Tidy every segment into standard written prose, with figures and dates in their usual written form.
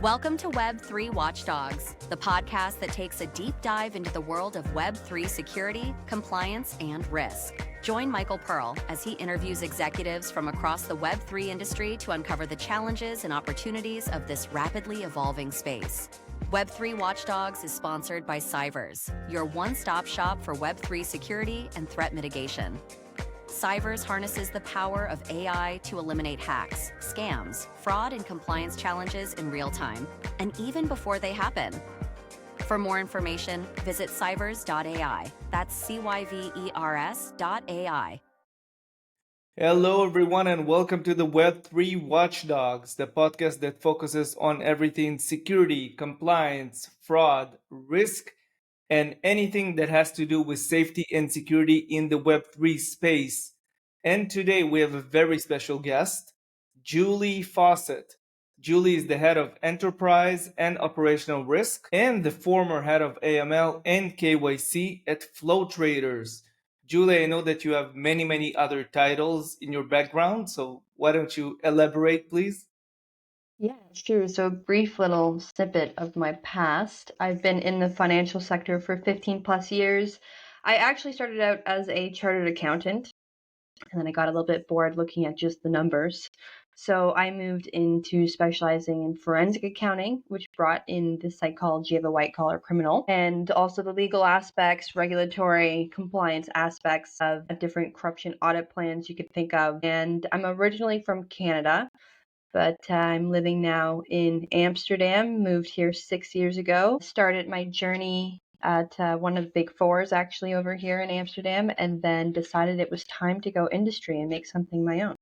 Welcome to Web3 Watchdogs, the podcast that takes a deep dive into the world of Web3 security, compliance, and risk. Join Michael Pearl as he interviews executives from across the Web3 industry to uncover the challenges and opportunities of this rapidly evolving space. Web3 Watchdogs is sponsored by Cyvers, your one-stop shop for Web3 security and threat mitigation. Cyvers harnesses the power of AI to eliminate hacks, scams, fraud, and compliance challenges in real time, and even before they happen. For more information, visit cyvers.ai. That's CYVERS.ai. Hello, everyone, and welcome to the Web3 Watchdogs, the podcast that focuses on everything security, compliance, fraud, risk, and anything that has to do with safety and security in the Web3 space. And today we have a very special guest, Julie Fawcett. Julie is the head of enterprise and operational risk and the former head of AML and KYC at Flow Traders. Julie, I know that you have many other titles in your background, so why don't you elaborate, please? Yeah, sure. So, a brief little snippet of my past. I've been in the financial sector for 15 plus years. I actually started out as a chartered accountant, and then I got a little bit bored looking at just the numbers. So, I moved into specializing in forensic accounting, which brought in the psychology of a white collar criminal and also the legal aspects, regulatory compliance aspects of different corruption audit plans you could think of. And I'm originally from Canada, but I'm living now in Amsterdam, moved here 6 years ago, started my journey at one of the big fours actually over here in Amsterdam, and then decided it was time to go industry and make something my own.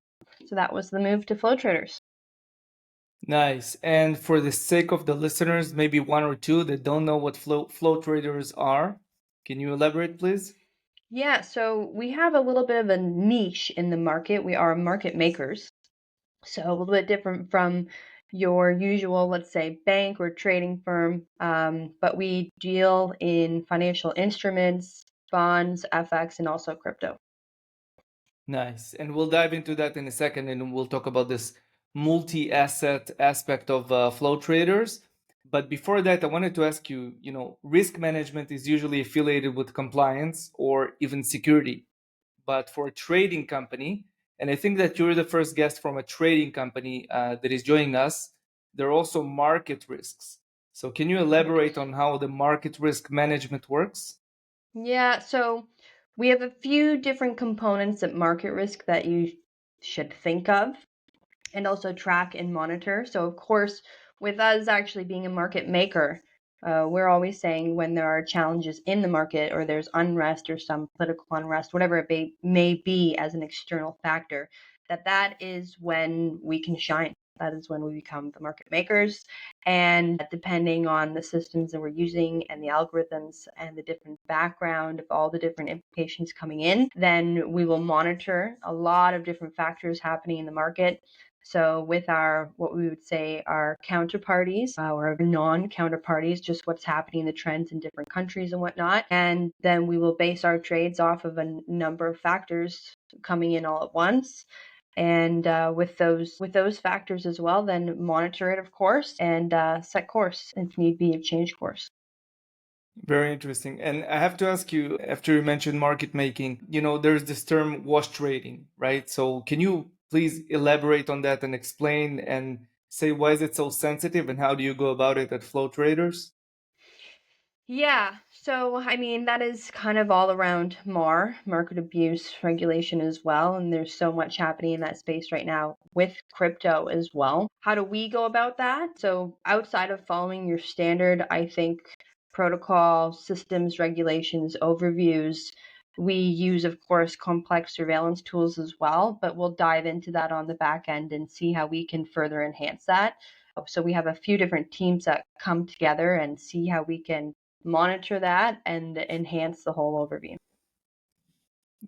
So that was the move to Flow Traders. Nice. And for the sake of the listeners, maybe one or two that don't know what flow traders are, can you elaborate, please? Yeah, so we have a little bit of a niche in the market. We are market makers. So a little bit different from your usual, let's say, bank or trading firm, but we deal in financial instruments, bonds, FX, and also crypto. Nice. And we'll dive into that in a second, and we'll talk about this multi-asset aspect of flow traders. But before that, I wanted to ask you, risk management is usually affiliated with compliance or even security. But for a trading company, and I think that you're the first guest from a trading company that is joining us, there are also market risks. So can you elaborate on how the market risk management works? Yeah, so we have a few different components of market risk that you should think of and also track and monitor. So, of course, with us actually being a market maker, we're always saying when there are challenges in the market or there's unrest or some political unrest, whatever it may be as an external factor, that is when we can shine. That is when we become the market makers. And depending on the systems that we're using and the algorithms and the different background of all the different implications coming in, then we will monitor a lot of different factors happening in the market. So with our, what we would say our counterparties or non-counterparties, just what's happening in the trends in different countries and whatnot. And then we will base our trades off of a number of factors coming in all at once. And with those factors as well, then monitor it, of course, and set course if need be, change course. Very interesting. And I have to ask you, after you mentioned market making, there's this term wash trading, right? So can you please elaborate on that and explain and say why is it so sensitive and how do you go about it at Flow Traders? Yeah, so I mean, that is kind of all around market abuse regulation as well. And there's so much happening in that space right now with crypto as well. How do we go about that? So, outside of following your standard, I think, protocol, systems, regulations, overviews, we use, of course, complex surveillance tools as well, but we'll dive into that on the back end and see how we can further enhance that. So, we have a few different teams that come together and see how we can monitor that and enhance the whole overview.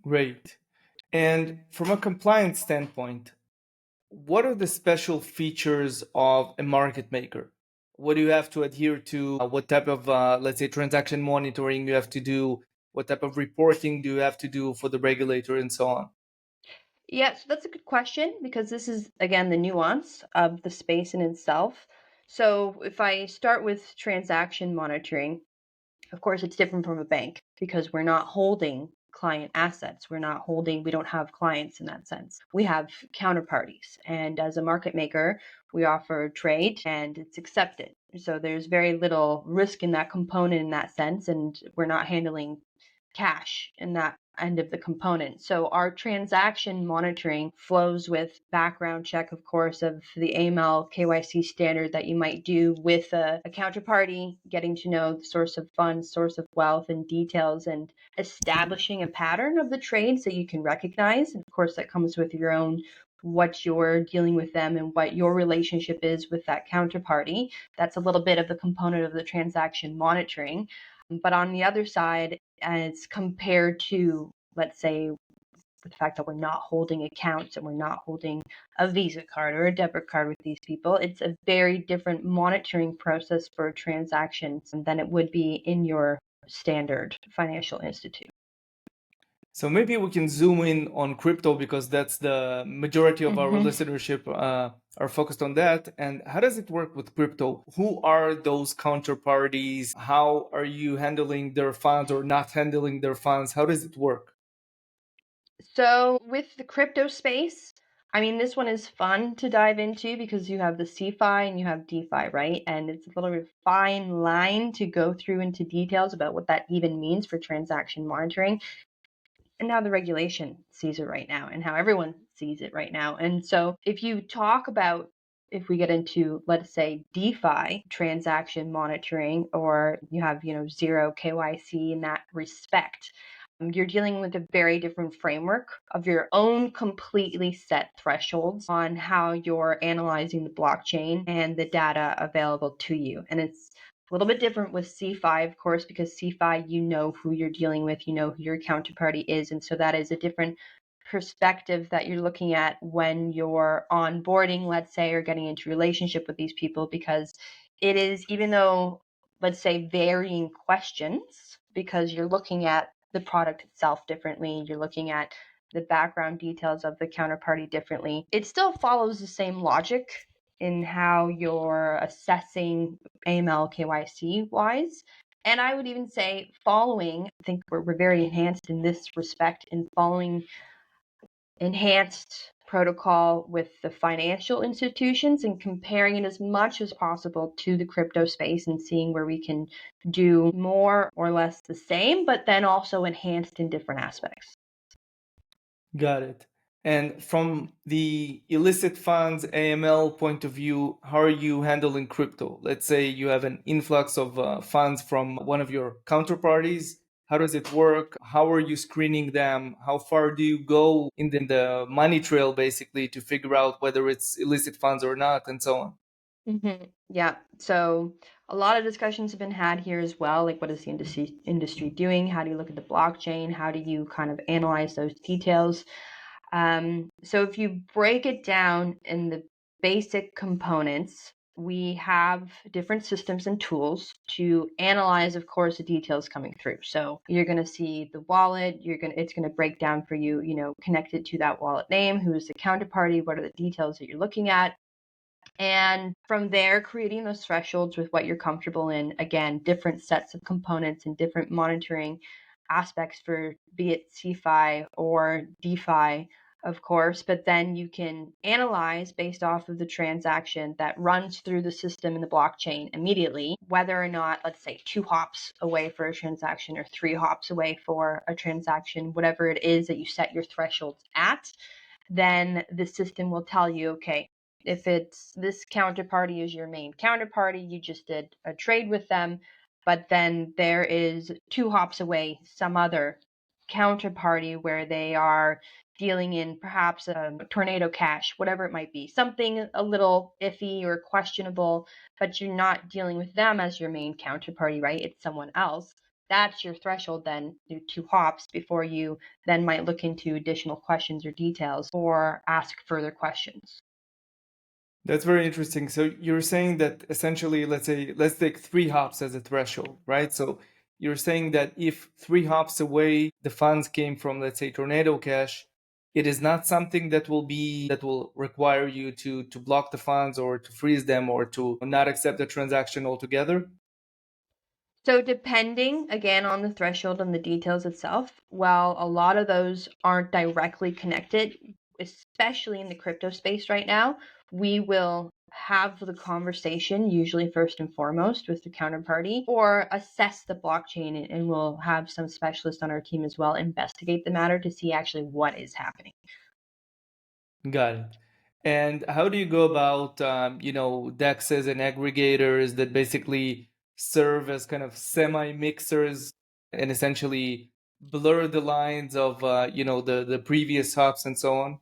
Great. And from a compliance standpoint, what are the special features of a market maker? What do you have to adhere to? What type of, let's say, transaction monitoring you have to do? What type of reporting do you have to do for the regulator and so on? Yeah, so that's a good question because this is, again, the nuance of the space in itself. So if I start with transaction monitoring, of course, it's different from a bank because we're not holding client assets. We don't have clients in that sense. We have counterparties. And as a market maker, we offer trade and it's accepted. So there's very little risk in that component in that sense. And we're not handling cash in that end of the component. So our transaction monitoring flows with background check, of course, of the AML KYC standard that you might do with a counterparty, getting to know the source of funds, source of wealth, and details, and establishing a pattern of the trade so you can recognize. And of course, that comes with your own what you're dealing with them and what your relationship is with that counterparty. That's a little bit of the component of the transaction monitoring. But on the other side, as compared to, let's say, the fact that we're not holding accounts and we're not holding a Visa card or a debit card with these people, it's a very different monitoring process for transactions than it would be in your standard financial institute. So maybe we can zoom in on crypto because that's the majority of our listenership are focused on that. And how does it work with crypto? Who are those counterparties? How are you handling their funds or not handling their funds? How does it work? So with the crypto space, I mean, this one is fun to dive into because you have the CeFi and you have DeFi, right? And it's a little bit fine line to go through into details about what that even means for transaction monitoring and how the regulation sees it right now and how everyone sees it right now. And so if you talk about, if we get into, let's say, DeFi transaction monitoring, or you have, zero KYC in that respect, you're dealing with a very different framework of your own completely set thresholds on how you're analyzing the blockchain and the data available to you. And it's a little bit different with CeFi, of course, because CeFi, you know who you're dealing with, you know who your counterparty is. And so that is a different perspective that you're looking at when you're onboarding, let's say, or getting into relationship with these people, because it is, even though, let's say, varying questions, because you're looking at the product itself differently, you're looking at the background details of the counterparty differently, it still follows the same logic in how you're assessing AML KYC wise. And I would even say following, I think we're very enhanced in this respect in following enhanced protocol with the financial institutions and comparing it as much as possible to the crypto space and seeing where we can do more or less the same, but then also enhanced in different aspects. Got it. And from the illicit funds AML point of view, how are you handling crypto? Let's say you have an influx of funds from one of your counterparties. How does it work? How are you screening them? How far do you go in the money trail, basically, to figure out whether it's illicit funds or not, and so on? Yeah. So a lot of discussions have been had here as well. Like, what is the industry doing? How do you look at the blockchain? How do you kind of analyze those details? So if you break it down in the basic components, we have different systems and tools to analyze, of course, the details coming through. So you're going to see the wallet, it's going to break down for you, connected to that wallet name, who's the counterparty, what are the details that you're looking at. And from there, creating those thresholds with what you're comfortable in. Again, different sets of components and different monitoring aspects for be it CeFi or DeFi, of course, but then you can analyze based off of the transaction that runs through the system in the blockchain immediately, whether or not, let's say, 2 hops away for a transaction or 3 hops away for a transaction, whatever it is that you set your thresholds at, then the system will tell you, okay, if it's this counterparty is your main counterparty, you just did a trade with them, but then there is 2 hops away some other counterparty where they are dealing in perhaps a tornado cash, whatever it might be, something a little iffy or questionable, but you're not dealing with them as your main counterparty, right? It's someone else. That's your threshold then, do 2 hops before you then might look into additional questions or details or ask further questions. That's very interesting. So you're saying that essentially, let's take 3 hops as a threshold, right? So you're saying that if 3 hops away, the funds came from, let's say, Tornado Cash, it is not something that will require you to block the funds or to freeze them or to not accept the transaction altogether? So depending again on the threshold and the details itself, while a lot of those aren't directly connected, especially in the crypto space right now, we will have the conversation usually first and foremost with the counterparty or assess the blockchain, and we'll have some specialists on our team as well investigate the matter to see actually what is happening. Got it. And how do you go about, DEXs and aggregators that basically serve as kind of semi-mixers and essentially blur the lines of, the previous hops and so on?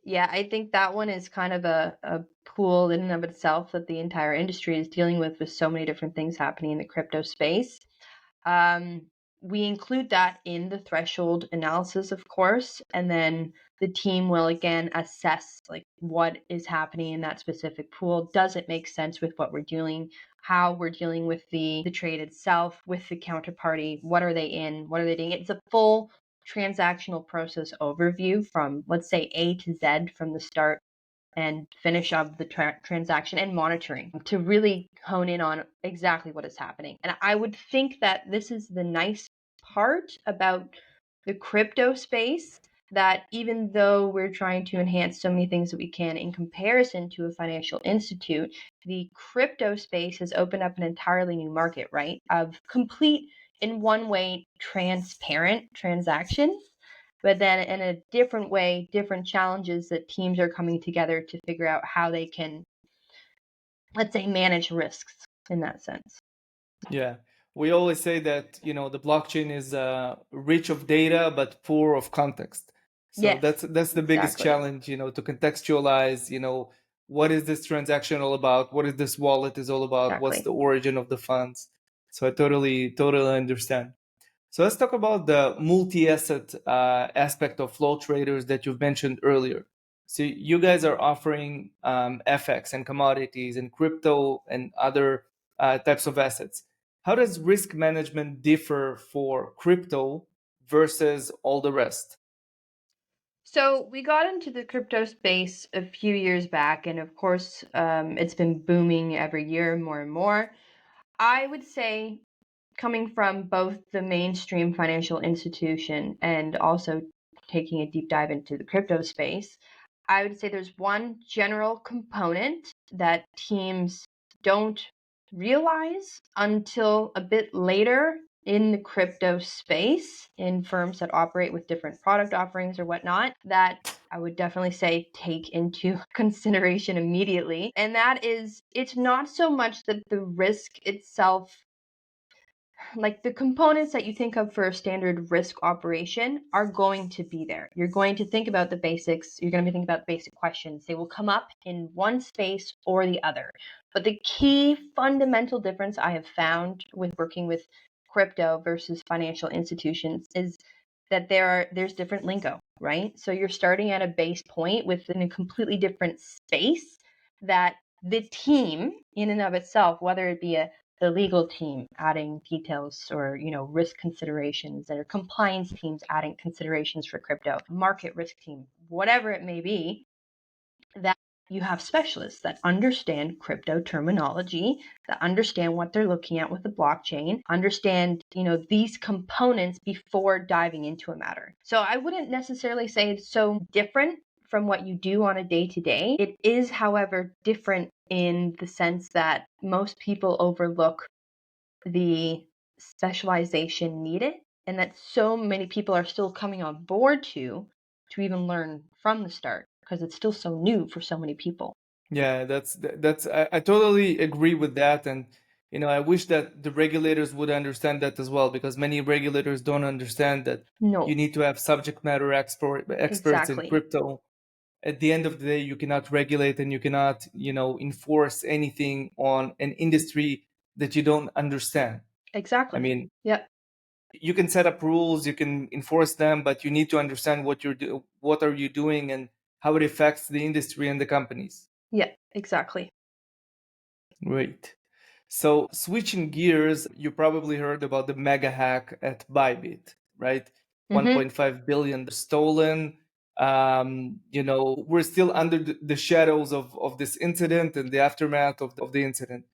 Yeah, I think that one is kind of a pool in and of itself that the entire industry is dealing with so many different things happening in the crypto space. Um, we include that in the threshold analysis, of course, and then the team will again assess like what is happening in that specific pool. Does it make sense with what we're doing? How we're dealing with the trade itself, with the counterparty? What are they in? What are they doing? It's a full transactional process overview from, let's say, A to Z from the start and finish up the transaction and monitoring to really hone in on exactly what is happening. And I would think that this is the nice part about the crypto space, that even though we're trying to enhance so many things that we can in comparison to a financial institute, the crypto space has opened up an entirely new market, right? Of complete, in one way, transparent transactions, but then in a different way, different challenges that teams are coming together to figure out how they can, let's say, manage risks in that sense. Yeah. We always say that, the blockchain is rich of data but poor of context. So Yes, that's the biggest exactly. challenge, to contextualize, what is this transaction all about? What is this wallet is all about? What's Exactly. the origin of the funds? So I totally understand. So let's talk about the multi-asset aspect of flow traders that you've mentioned earlier. So you guys are offering FX and commodities and crypto and other types of assets. How does risk management differ for crypto versus all the rest? So we got into the crypto space a few years back, and of course, it's been booming every year more and more. I would say, coming from both the mainstream financial institution and also taking a deep dive into the crypto space, I would say there's one general component that teams don't realize until a bit later in the crypto space, in firms that operate with different product offerings or whatnot, that I would definitely say take into consideration immediately. And that is, it's not so much that the risk itself, like the components that you think of for a standard risk operation, are going to be there. You're going to think about the basics. You're going to be thinking about basic questions. They will come up in one space or the other. But the key fundamental difference I have found with working with crypto versus financial institutions is that there's different lingo, right? So you're starting at a base point within a completely different space that the team in and of itself, whether it be the legal team adding details or risk considerations, or compliance teams adding considerations for crypto, market risk team, whatever it may be, that you have specialists that understand crypto terminology, that understand what they're looking at with the blockchain, understand these components before diving into a matter. So I wouldn't necessarily say it's so different from what you do on a day-to-day. It is, however, different in the sense that most people overlook the specialization needed, and that so many people are still coming on board to even learn from the start because it's still so new for so many people. Yeah, that's I totally agree with that, and I wish that the regulators would understand that as well, because many regulators don't understand that you No, need to have subject matter experts in exactly. crypto. At the end of the day, you cannot regulate and you cannot, enforce anything on an industry that you don't understand. I Exactly. mean, Yep. you can set up rules, you can enforce them, but you need to understand what are you doing and how it affects the industry and the companies. Yeah, exactly. Great. So switching gears, you probably heard about the mega hack at Bybit, right? Mm-hmm. 1.5 billion stolen. We're still under the shadows of this incident and the aftermath of the incident.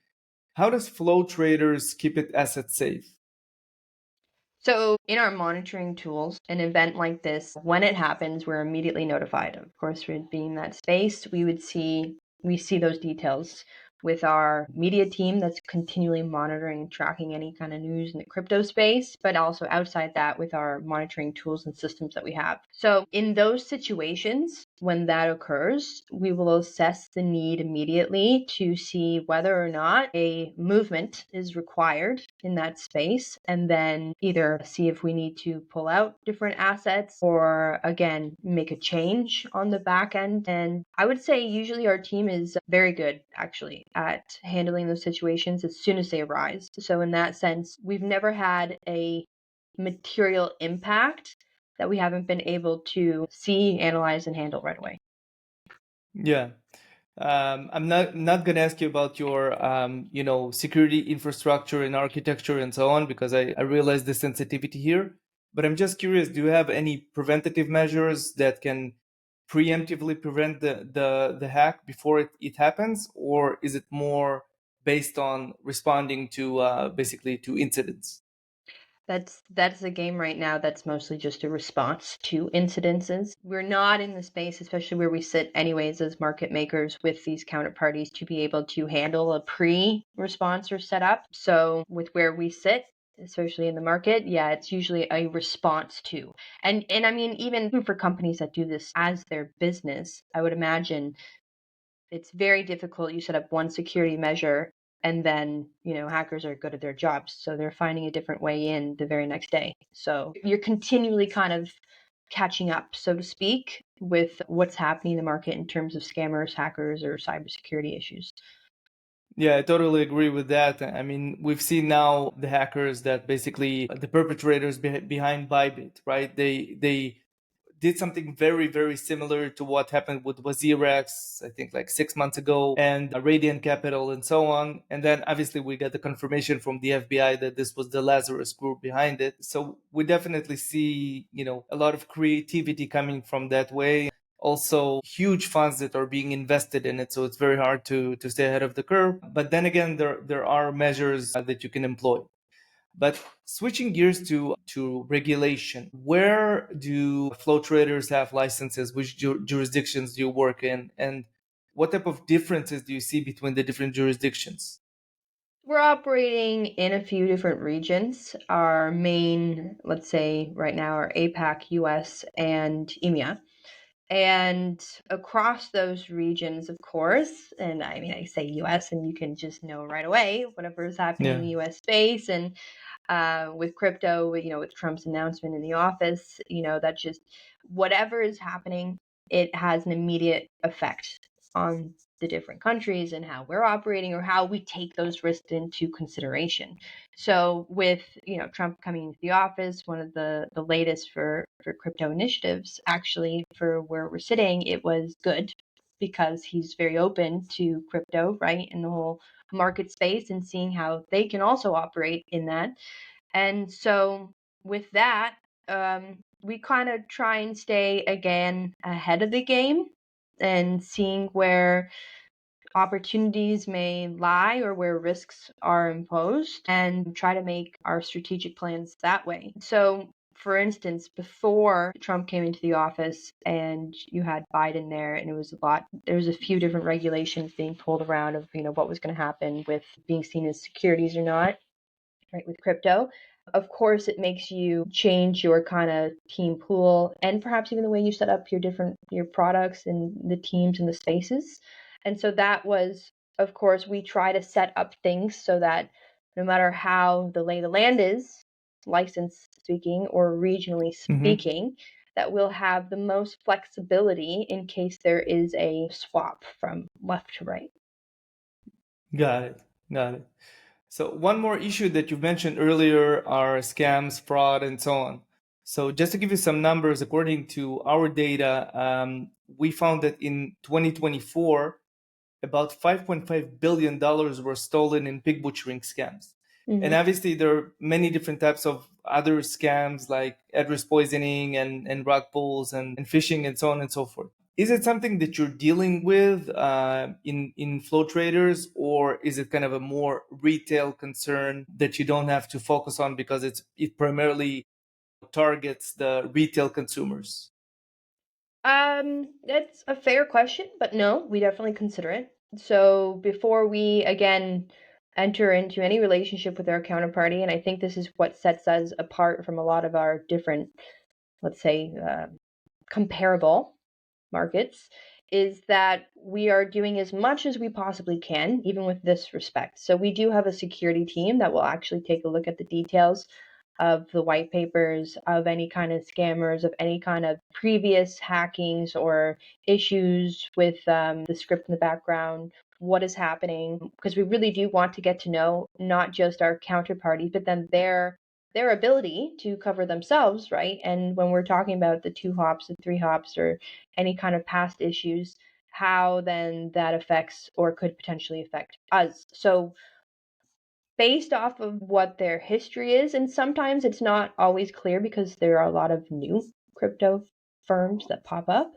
How does Flow Traders keep its assets safe? So in our monitoring tools, an event like this, when it happens, we're immediately notified. Of course, for being that space, we see those details with our media team that's continually monitoring, tracking any kind of news in the crypto space, but also outside that with our monitoring tools and systems that we have. So in those situations, when that occurs, we will assess the need immediately to see whether or not a movement is required in that space, and then either see if we need to pull out different assets or again make a change on the back end. And I would say usually our team is very good actually at handling those situations as soon as they arise. So in that sense, we've never had a material impact that we haven't been able to see, analyze, and handle right away. Yeah. I'm not going to ask you about your security infrastructure and architecture and so on, because I realize the sensitivity here. But I'm just curious, do you have any preventative measures that can preemptively prevent the hack before it happens, or is it more based on responding to basically to incidents? That's a game right now that's mostly just a response to incidences. We're not in the space, especially where we sit anyways as market makers with these counterparties, to be able to handle a pre-response or setup. So with where we sit, especially in the market, yeah, it's usually a response to. And I mean, even for companies that do this as their business, I would imagine it's very difficult. You set up one security measure and then, hackers are good at their jobs. So they're finding a different way in the very next day. So you're continually kind of catching up, so to speak, with what's happening in the market in terms of scammers, hackers, or cybersecurity issues. Yeah, I totally agree with that. I mean, we've seen now the hackers that basically the perpetrators behind Bybit, right? They did something very, very similar to what happened with WazirX, I think like 6 months ago, and Radiant Capital and so on. And then obviously we got the confirmation from the FBI that this was the Lazarus group behind it. So we definitely see, a lot of creativity coming from that way. Also, huge funds that are being invested in it. So it's very hard to stay ahead of the curve. But then again, there are measures that you can employ. But switching gears to regulation, where do flow traders have licenses? Which jurisdictions do you work in? And what type of differences do you see between the different jurisdictions? We're operating in a few different regions. Our main, let's say right now, are APAC, US, and EMEA. And across those regions, of course, and I mean, I say US, and you can just know right away whatever is happening in Yeah. the US space. And with crypto, with Trump's announcement in the office, that just whatever is happening, it has an immediate effect on the different countries and how we're operating or how we take those risks into consideration. So with Trump coming into the office, one of the latest for crypto initiatives, actually for where we're sitting, it was good because he's very open to crypto, right, in the whole market space and seeing how they can also operate in that. And so with that, we kind of try and stay again ahead of the game and seeing where opportunities may lie or where risks are imposed and try to make our strategic plans that way. So for instance, before Trump came into the office and you had Biden there, and there was a few different regulations being pulled around of, what was going to happen with being seen as securities or not, right, with crypto. Of course, it makes you change your kind of team pool and perhaps even the way you set up your products and the teams and the spaces. And so that was, of course, we try to set up things so that no matter how the lay of the land is, license speaking or regionally Mm-hmm. speaking, that we'll have the most flexibility in case there is a swap from left to right. Got it. Got it. So one more issue that you mentioned earlier are scams, fraud, and so on. So just to give you some numbers, according to our data, we found that in 2024, about $5.5 billion were stolen in pig butchering scams. And obviously, there are many different types of other scams like address poisoning and rug pulls and phishing and so on and so forth. Is it something that you're dealing with in flow traders, or is it kind of a more retail concern that you don't have to focus on because it primarily targets the retail consumers? That's a fair question, but no, we definitely consider it. So before we again enter into any relationship with our counterparty, and I think this is what sets us apart from a lot of our different, let's say, comparable markets, is that we are doing as much as we possibly can, even with this respect. So we do have a security team that will actually take a look at the details of the white papers, of any kind of scammers, of any kind of previous hackings or issues with the script in the background, what is happening, because we really do want to get to know not just our counterparties, but then their ability to cover themselves, right? And when we're talking about the 2 hops, the 3 hops, or any kind of past issues, how then that affects or could potentially affect us. So based off of what their history is, and sometimes it's not always clear because there are a lot of new crypto firms that pop up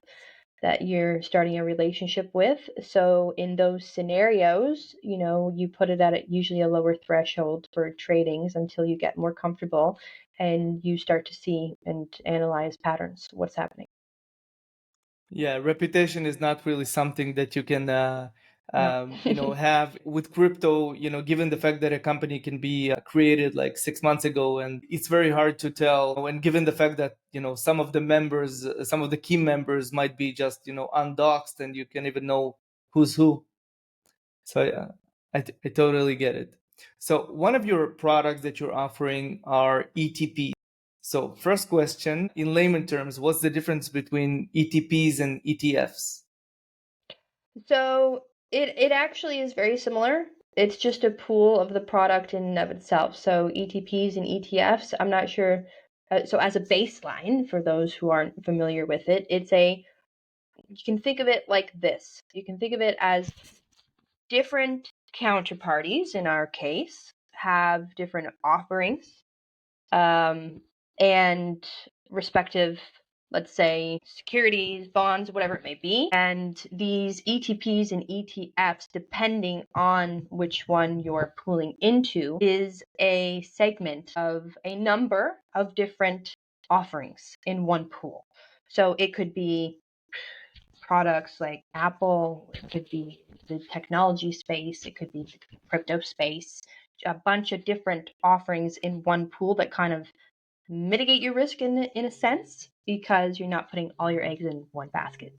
that you're starting a relationship with. So in those scenarios, you put it at usually a lower threshold for tradings until you get more comfortable and you start to see and analyze patterns, what's happening. Yeah, reputation is not really something that you can No. have with crypto, given the fact that a company can be created like 6 months ago, and it's very hard to tell. And given the fact that, some of the members, some of the key members might be just, undoxed, and you can't even know who's who. So yeah, I totally get it. So one of your products that you're offering are ETPs. So first question, in layman terms, what's the difference between ETPs and ETFs? So it actually is very similar. It's just a pool of the product in and of itself. So ETPs and ETFs, I'm not sure. So as a baseline, for those who aren't familiar with it, you can think of it like this. You can think of it as different counterparties, in our case, have different offerings and respective, let's say, securities, bonds, whatever it may be. And these ETPs and ETFs, depending on which one you're pooling into, is a segment of a number of different offerings in one pool. So it could be products like Apple, it could be the technology space, it could be the crypto space, a bunch of different offerings in one pool that kind of mitigate your risk in a sense because you're not putting all your eggs in one basket.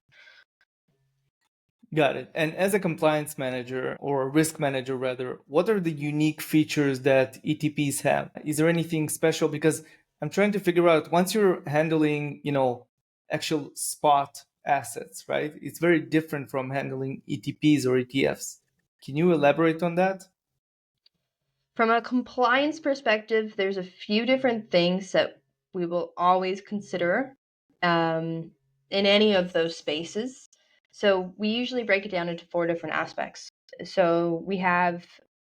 Got it. And as a compliance manager or risk manager, rather, what are the unique features that ETPs have? Is there anything special? Because I'm trying to figure out once you're handling, actual spot assets, right? It's very different from handling ETPs or ETFs. Can you elaborate on that? From a compliance perspective, there's a few different things that we will always consider in any of those spaces. So we usually break it down into 4 different aspects. So we have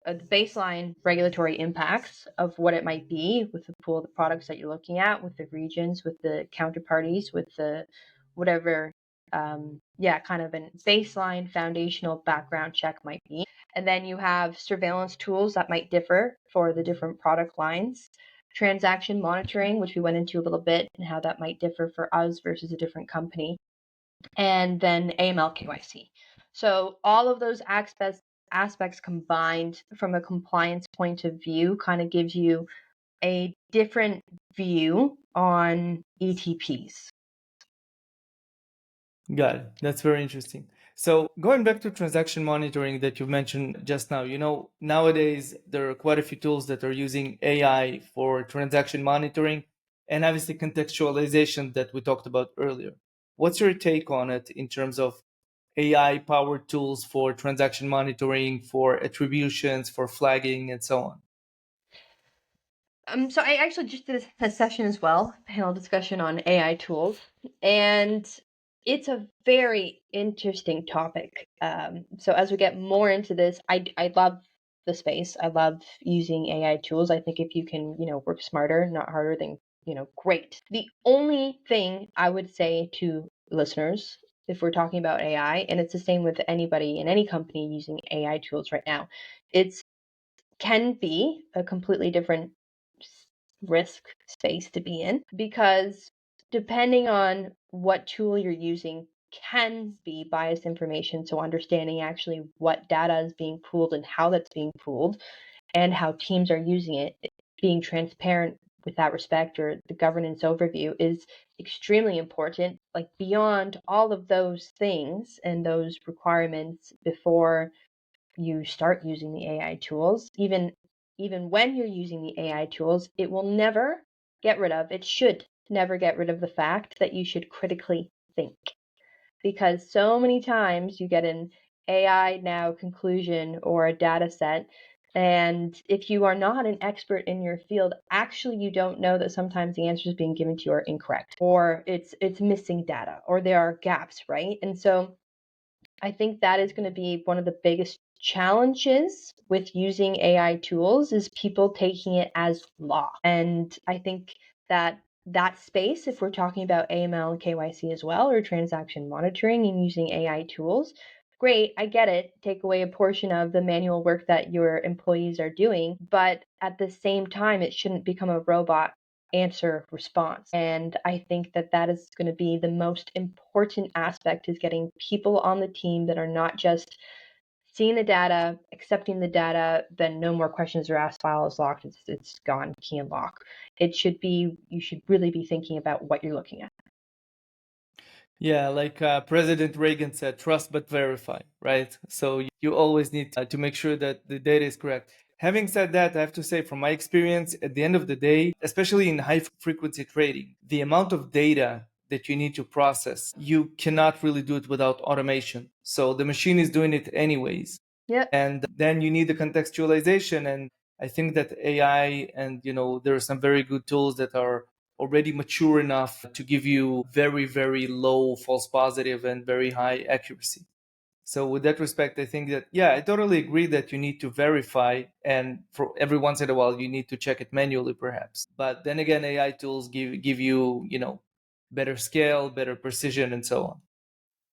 a baseline regulatory impacts of what it might be with the pool of the products that you're looking at, with the regions, with the counterparties, with the whatever, kind of a baseline foundational background check might be. And then you have surveillance tools that might differ for the different product lines. Transaction monitoring, which we went into a little bit, and how that might differ for us versus a different company. And then AML KYC. So all of those aspects combined from a compliance point of view kind of gives you a different view on ETPs. Got it. That's very interesting. So going back to transaction monitoring that you mentioned just now, nowadays there are quite a few tools that are using AI for transaction monitoring and obviously contextualization that we talked about earlier. What's your take on it in terms of AI powered tools for transaction monitoring, for attributions, for flagging, and so on? So I actually just did a session as well, panel discussion on AI tools, and it's a very interesting topic. So as we get more into this, I love the space. I love using AI tools. I think if you can, work smarter, not harder, then, great. The only thing I would say to listeners, if we're talking about AI, and it's the same with anybody in any company using AI tools right now, it's can be a completely different risk space to be in, because depending on what tool you're using can be biased information. So understanding actually what data is being pooled and how that's being pooled and how teams are using it, being transparent with that respect, or the governance overview, is extremely important. Like beyond all of those things and those requirements before you start using the AI tools, even when you're using the AI tools, it will never get rid of, it should never get rid of the fact that you should critically think. Because so many times you get an AI now conclusion or a data set, and if you are not an expert in your field, actually you don't know that sometimes the answers being given to you are incorrect, or it's missing data, or there are gaps, right? And so I think that is going to be one of the biggest challenges with using AI tools, is people taking it as law. And I think that space, if we're talking about AML and KYC as well, or transaction monitoring and using AI tools, great, I get it. Take away a portion of the manual work that your employees are doing, but at the same time, it shouldn't become a robot answer response. And I think that is going to be the most important aspect, is getting people on the team that are not just seeing the data, accepting the data, then no more questions are asked, file is locked, it's gone, key and lock. It should be, you should really be thinking about what you're looking at. Yeah, like President Reagan said, trust but verify, right? So you always need to make sure that the data is correct. Having said that, I have to say, from my experience, at the end of the day, especially in high frequency trading, the amount of data that you need to process, you cannot really do it without automation. So the machine is doing it anyways. Yep. And then you need the contextualization. And I think that AI and, there are some very good tools that are already mature enough to give you very, very low false positive and very high accuracy. So with that respect, I think that, yeah, I totally agree that you need to verify, and for every once in a while you need to check it manually perhaps. But then again, AI tools give you, better scale, better precision, and so on.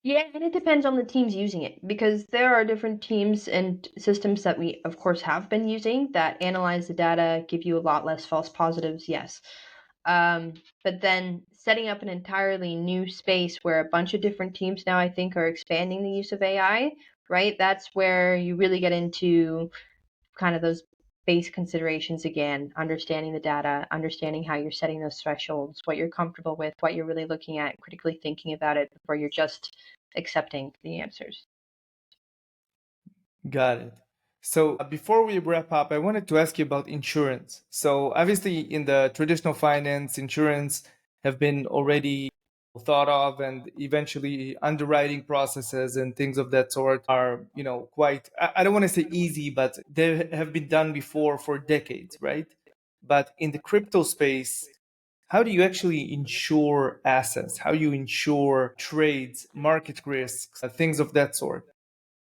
Yeah, and it depends on the teams using it, because there are different teams and systems that we, of course, have been using that analyze the data, give you a lot less false positives, yes. But then setting up an entirely new space where a bunch of different teams now, I think, are expanding the use of AI, right? That's where you really get into kind of those base considerations again, understanding the data, understanding how you're setting those thresholds, what you're comfortable with, what you're really looking at, critically thinking about it before you're just accepting the answers. Got it. So before we wrap up, I wanted to ask you about insurance. So obviously in the traditional finance, insurance have been already thought of, and eventually underwriting processes and things of that sort are, quite, I don't want to say easy, but they have been done before for decades, right? But in the crypto space, how do you actually insure assets? How you insure trades, market risks, things of that sort?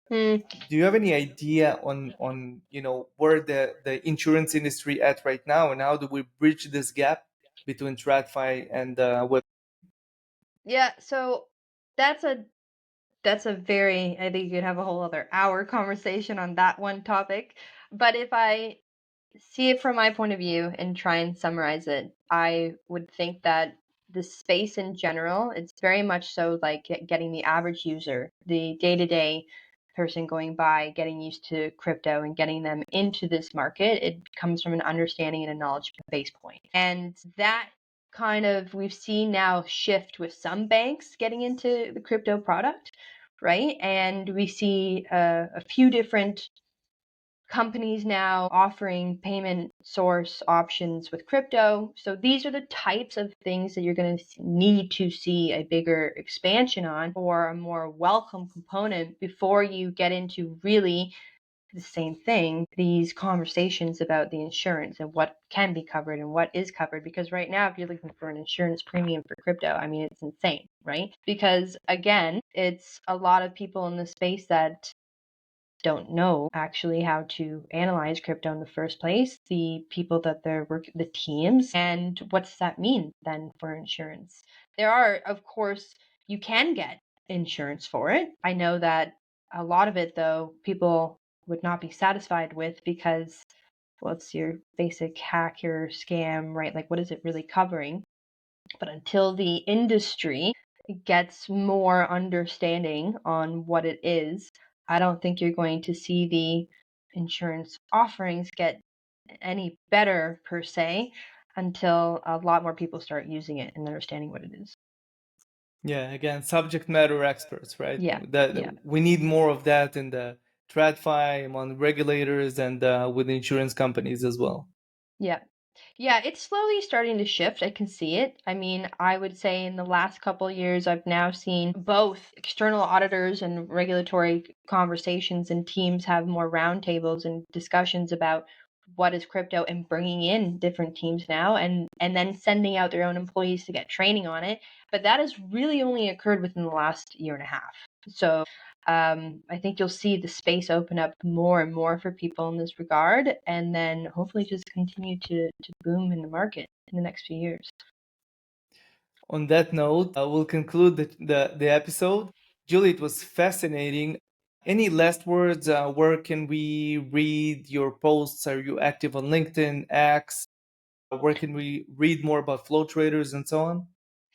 Hmm. Do you have any idea on where the insurance industry at right now, and how do we bridge this gap between TradFi and web? Yeah, so that's a very, I think you could have a whole other hour conversation on that one topic. But if I see it from my point of view and try and summarize it, I would think that the space in general, it's very much so like getting the average user, the day-to-day person going by, getting used to crypto and getting them into this market. It comes from an understanding and a knowledge base point. And that kind of, we've seen now shift with some banks getting into the crypto product, right? And we see a few different companies now offering payment source options with crypto. So these are the types of things that you're going to need to see a bigger expansion on, or a more welcome component, before you get into really the same thing, these conversations about the insurance and what can be covered and what is covered. Because right now, if you're looking for an insurance premium for crypto, I mean, it's insane, right? Because again, it's a lot of people in the space that don't know actually how to analyze crypto in the first place, the people that they're working, the teams, and what does that mean then for insurance? There are, of course, you can get insurance for it. I know that a lot of it, though, people would not be satisfied with because, well, it's your basic hacker scam, right? Like, what is it really covering? But until the industry gets more understanding on what it is, I don't think you're going to see the insurance offerings get any better per se until a lot more people start using it and understanding what it is. Yeah, again, subject matter experts, right? Yeah. We need more of that in the TradFi among regulators and with insurance companies as well. Yeah. Yeah, it's slowly starting to shift. I can see it. I mean, I would say in the last couple of years, I've now seen both external auditors and regulatory conversations and teams have more roundtables and discussions about what is crypto and bringing in different teams now and then sending out their own employees to get training on it. But that has really only occurred within the last year and a half. So I think you'll see the space open up more and more for people in this regard, and then hopefully just continue to boom in the market in the next few years. On that note, we'll conclude the episode. Julie, it was fascinating. Any last words? Where can we read your posts? Are you active on LinkedIn, X? Where can we read more about flow traders and so on?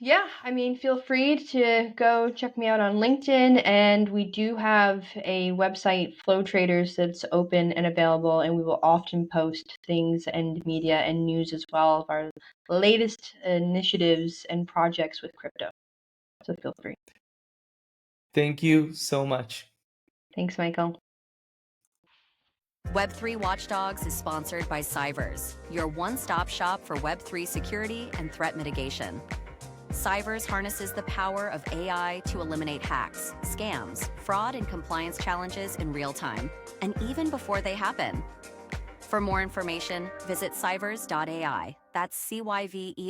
Yeah, I mean, feel free to go check me out on LinkedIn. And we do have a website, Flow Traders, that's open and available. And we will often post things and media and news as well of our latest initiatives and projects with crypto. So feel free. Thank you so much. Thanks, Michael. Web3 Watchdogs is sponsored by Cyvers, your one-stop shop for Web3 security and threat mitigation. Cyvers harnesses the power of AI to eliminate hacks, scams, fraud, and compliance challenges in real time, and even before they happen. For more information, visit cyvers.ai. That's CYVERS.ai.